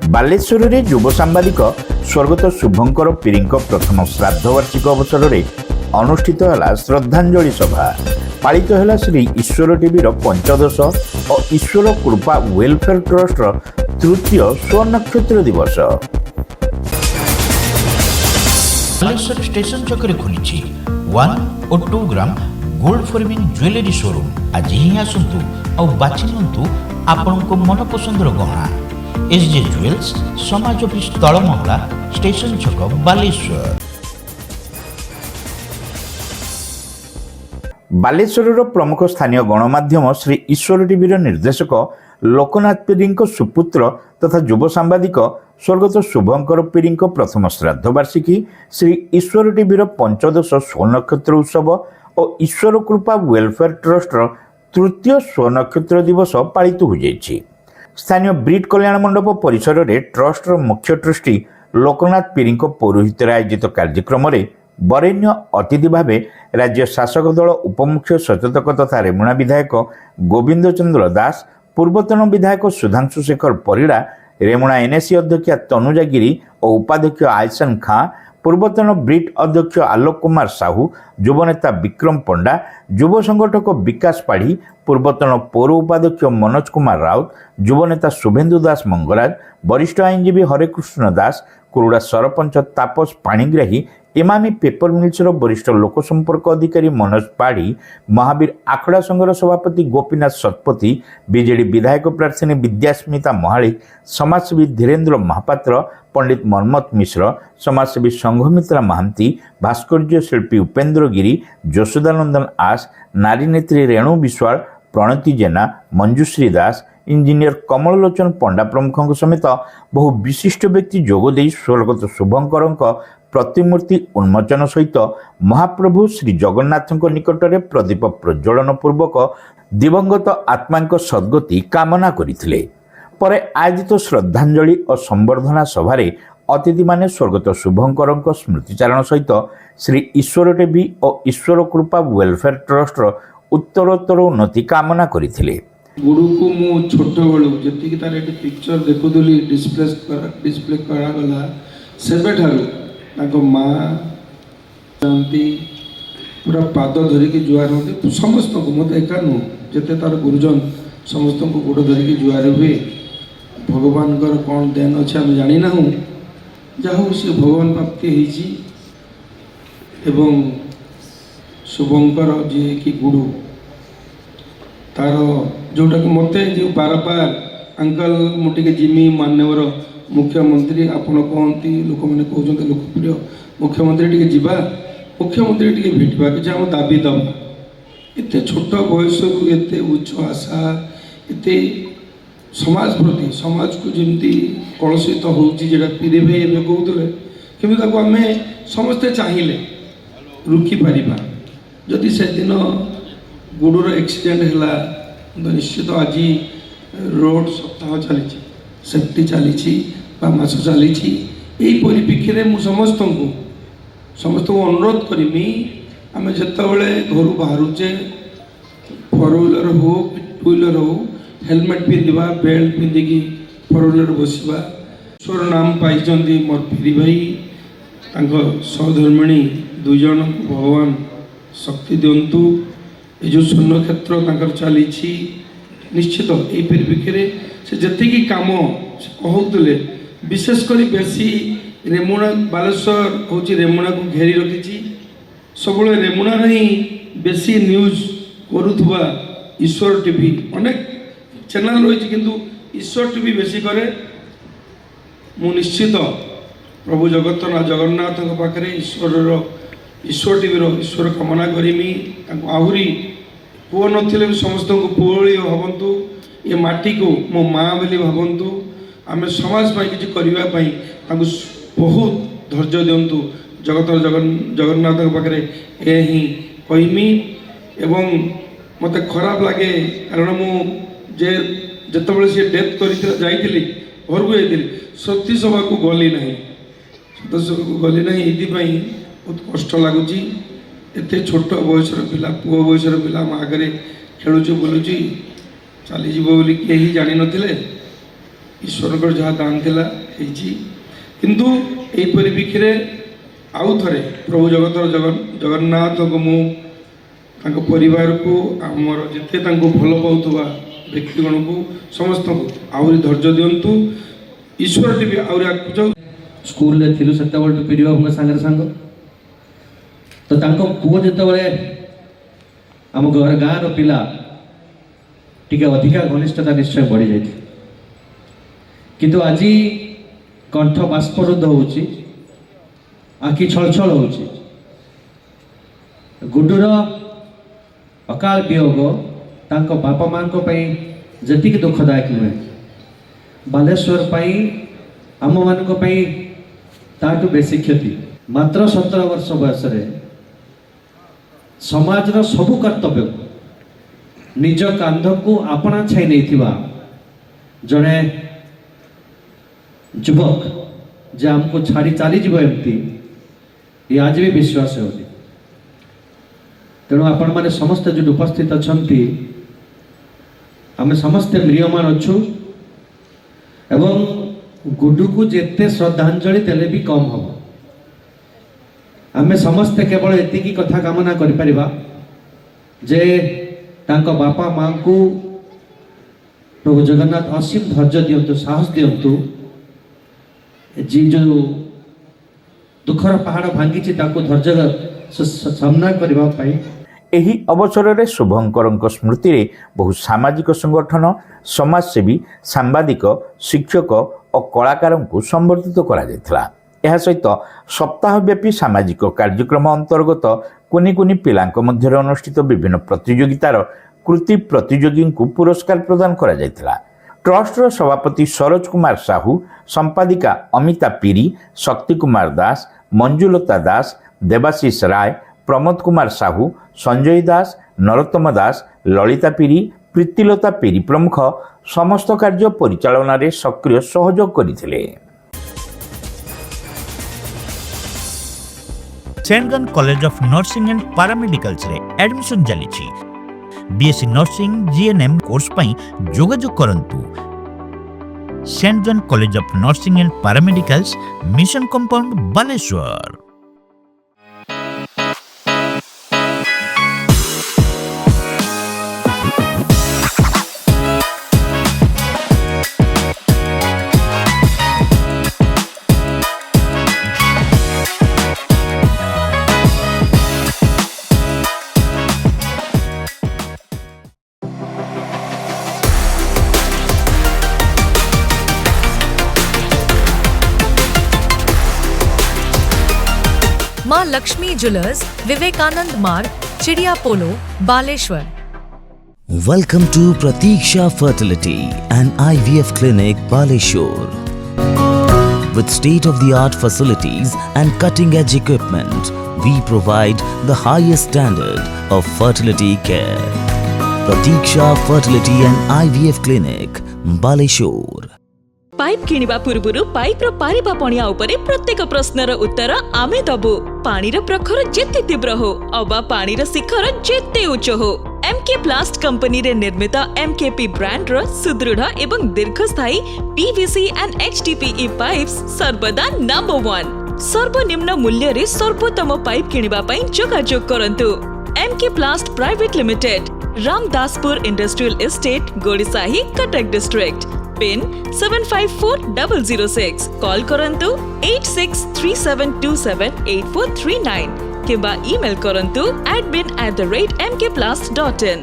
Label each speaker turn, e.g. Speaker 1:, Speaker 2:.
Speaker 1: बालेश्वर में युव सांबादिक स्वर्गत शुभंकर पीरी प्रथम श्राद्धवार्षिक अवसर में अनुष्ठित है श्रद्धांजलि सभा। पालित है श्री ईश्वर टीवी पंचदश और ईश्वर कृपा वेलफेयर ट्रस्ट तृतीय स्वनक्षत्र दिवस।
Speaker 2: बालेश्वर स्टेशन छकरे खुली 1 और 2 gram gold forming jewellery showroom. आज ही आसतु और बाछि नियंतु आपनको मन पसंदर गहना। एसजे ज्वेल्स समाज ऑफिस तलमंगला स्टेशन छक बालेश्वर।
Speaker 1: बालेश्वर प्रमुख स्थानीय गणमाध्यम श्री ईश्वर टीवी निर्देशक लोकनाथ पीरी सुपुत्र तथा युव सांबादिक स्वर्गत शुभंकर पीरी प्रथम श्राद्धवार्षिकी, श्री ईश्वर टीवी पंचदश स्वनक्षत्र उत्सव और ईश्वर कृपा वेलफेयर ट्रस्ट तृतीय स्वनक्षत्र दिवस पालित हो जाइछि। स्थानीय ब्रिट कल्याण मंडप परिसर में ट्रस्ट मुख्य ट्रस्टी लोकनाथ पीरी पौरोहित्य आयोजित कार्यक्रम में वरेण्य अतिथि भाव राज्य शासक दल उपमुख्य सचेतक तथा रेमुणा विधायक गोविंद चंद्र दास, पूर्वतन विधायक सुधांशु शेखर परिड़ा, रेमुणा एनएसी अध्यक्ष तनुजा गिरी और उपाध्यक्ष आयसन खां, पूर्वतन ब्रिट अध्यक्ष आलोक कुमार साहू, युवनेता विक्रम पंडा, युव संगठक विकास पाढ़ी, पूर्वतन पौर उपाध्यक्ष मनोज कुमार राउत, युवनेता शुभेन्दु दास मंगराज, वरिष्ठ आईनजीवी हरेकृष्ण दास, कुरुड़ा सरपंच तापस पाणिग्राही, इमामी पेपर मिल्स वरिष्ठ लोक संपर्क अधिकारी मनोज पाढ़ी, महावीर आखड़ा संघर सभापति गोपीनाथ शतपथी, बीजेडी विधायक प्रार्थी विद्यास्मिता महालिक, समाजसेवी धीरेन्द्र महापात्र, पंडित मनमथ मिश्र, समाजसेवी संघमित्रा महांती, भास्कर्य शिल्पी उपेन्द्र गिरी, यशोदानंदन आस, नारी नेत्री रेणु विश्वाल, प्रणति जेना, मंजुश्री दास, इंजीनियर कमल लोचन पंडा प्रमुखों समेत बहु विशिष्ट व्यक्ति जोगदे स्वर्गत शुभंकर प्रतिमूर्ति उन्मोचन सहित महाप्रभु श्री जगन्नाथ निकट में प्रदीप प्रज्वलन पूर्वक दिवंगत आत्मा सद्गति कामना करथिले। परे आयोजित श्रद्धांजलि और संबर्धना सभारे अतिथि माने स्वर्गत शुभंकर स्मृतिचारण सहित श्री ईश्वर टीवी और ईश्वर कृपा वेलफेयर ट्रस्ट उत्तरोत्तर उन्नति कामना करथिले।
Speaker 3: गुरु को मु छोट बेलू जी तार पिक्चर देखुली डिस्प्ले करागला सेबे ठारू माँ जानती पूरा पाद धरिकी जुआर होते समस्त को मत एका नु जिते तार गुरुजन समस्त को गोड़ धरिकी जुआर हुए। भगवान कौन देन अच्छे आम जानी ना जहाँ सी भगवान प्राप्ति एवं शुभंकर जी कि गुरु तार जोटा कि मत जो बार बार अंकल मुझे जिमी मान्यवर मुख्यमंत्री आपड़ कहती लोक मैंने कहते लोकप्रिय मुख्यमंत्री टी जा मुख्यमंत्री टी भेटा कि आम दाबी दबा एत छोट बयस एत उच्च आशा एत समाज प्रति समाज को जमी कलुषित होगा पीरी भाई एवं कहते कि आम समस्ते चाहिए रुखिपर जदि से दिन गुडुर एक्सीडेंट है तो निश्चित आज रोड सप्ताह चली सेफ्टी चली मास चली परिप्रेक्षी में समस्त को अनुरोध करमी आम जिते घर बाहरुचे फोर व्हीलर हो टू व्हीलर हो हेलमेट पिंधा बेल्ट पिंधिकी फोर व्हीलर बसवा। ईश्वर नाम पाई मोर पीरी भाई सहधर्मिणी दुई जन भगवान शक्ति दिंतु। ये जो शून्य क्षेत्र चली निश्चित यही परिप्रेक्षी से जी कम कहते विशेषकर बेसी रेमुणा बालेश्वर हूँ रेमुणा को घेरी रखी सब रेमुणा ही बेसी न्यूज करुवा ईश्वर टीवी अनेक चैनल रही किंतु ईश्वर टीवी बेसी करे। मु निश्चित प्रभु जगन्नाथ पाखे ईश्वर टीवी ईश्वर कामना करमी आहरी पुओ नथिले समस्त को पुओली भावतु ये माटी को मो माँ बोली भावतु आम समाज किसी करने बहुत धैर्य दिंतु। जगतर जगन्नाथ पाखे यही कहमी एवं मत खराब लगे कारण मुझे जिते सी डेथ कर जाइली घर को जाइली सती सभा को गली ना सती सभा को गली ना ये बहुत कष्ट लगुच एत छोट बयसर पिला पुओ बयसर पिला आगे खेलुची बुलुची चलीज बोली कहीं जान नथिले ईश्वर जहाँ दान थिला ହେଇଛି କିନ୍ତୁ এই পরিপ্রেক্ষীরে आउ थे प्रभु जगतर जगन्नाथ को मु परिवार को आमर जिते भल पाऊा व्यक्तिगण को समस्त को आहरी धैर्य दिंतु ईश्वर टी भी आहरी आगे जाऊ
Speaker 4: स्कूल थिलु से पीडी बाबू सांगे सांग तो पुओ जिते आम घर गाँव पिला टी अधिका घनिष्ठता निश्चय बढ़ी जाती किंतु आज कंठ बाष्परुद्ध होची आखि छलछल होची गुड्डूर अकाल वियोग तांको बापा मां को पई जति दुखदायक नुहे बालेश्वर पई आम मान को पई ताटू बेसी क्षति मात्र 17 वर्ष बयस समाज रो सबु कर्तव्य निज कांध को आपणा छाई नहीं जड़े युवक जे आमको छाड़ी चली जीव एमती ये आज भी विश्वास हो तेणु आपण मैंने समस्ते जो उपस्थित अच्छा आम समस्ते म्रियमान अच्छु एवं गुड्डू को जेते श्रद्धांजलि देले भी कम हम आम समस्ते केवल एतिकी कथा कामना करिपरिबा जे तांको बापा मां को प्रभु जगन्नाथ असीम धैर्य दियंतु साहस दियंतु जी जो दुखर पहाड़ भांगी धैर्य सामना करने
Speaker 1: ଏହି ଅବସରରେ ଶୁଭଙ୍କରଙ୍କ ସ୍ମୃତିରେ ବହୁ ସାମାଜିକ ସଂଗଠନ ସମାଜସେବୀ ସାମ୍ବାଦିକ ଶିକ୍ଷକ ଓ କଳାକାରଙ୍କୁ ସମ୍ବର୍ଦ୍ଧିତ କରାଯାଇଥିଲା। ଏହା ସହିତ ସପ୍ତାହବ୍ୟାପୀ ସାମାଜିକ କାର୍ଯ୍ୟକ୍ରମ ଅନ୍ତର୍ଗତ କୁନି କୁନି ପିଲାଙ୍କ ମଧ୍ୟରେ ଅନୁଷ୍ଠିତ ବିଭିନ୍ନ ପ୍ରତିଯୋଗିତାର କୃତି ପ୍ରତିଯୋଗୀଙ୍କୁ ପୁରସ୍କାର ପ୍ରଦାନ କରାଯାଇଥିଲା। ट्रस्टर सभापति सरोज कुमार साहू संपादिका अमिता पीरी शक्ति कुमार दास मंजुलता दास देवाशीष राय प्रमोद कुमार साहू संजय दास नरोत्तम दास ललिता पीरी प्रीतिलता पीरी प्रमुख समस्त कार्य परिचालन रे सक्रिय सहयोग करथिले।
Speaker 2: Saint John college of nursing and paramedicals रे एडमिशन चलीछि। बीएससी नर्सिंग जीएनएम कोर्स पई जोगाजोग करंतु। Saint John college of nursing and paramedicals mission compound Baleshwar.
Speaker 5: Maa Laxmi jewellers, Vivekananda Marg, Chidiya Pola, Baleshwar.
Speaker 6: Welcome to Pratiksha Fertility and IVF Clinic, Baleshwar. With state-of-the-art facilities and cutting-edge equipment, we provide the highest standard of fertility care. Pratiksha Fertility and IVF Clinic, Baleshwar.
Speaker 7: Pipe किनिबा पूर्वरु pipe रो पारिबा पणिया उपरे प्रत्येक प्रश्नर उत्तर आमे दबु। पानी रो प्रखर जेते तीव्र हो अबा पानी रो शिखर जेते उच्च हो, एमके प्लास्ट कंपनी रे निर्मित एमकेपी ब्रांड रो सुदृढ़ एवं दीर्घस्थायी पीवीसी एंड एचडीपीई पाइप्स सर्वदा नंबर 1। सर्वनिम्न मूल्य रे सर्वोत्तम पाइप किनिबा पई जोगाजोग करंतु। MK plast private limited, Ramdaspur industrial estate, Godisahi, Cuttack district. Pin 754006। Call करंतु 8637278439 किंबा ईमेल करंतु admin@mkplast.in।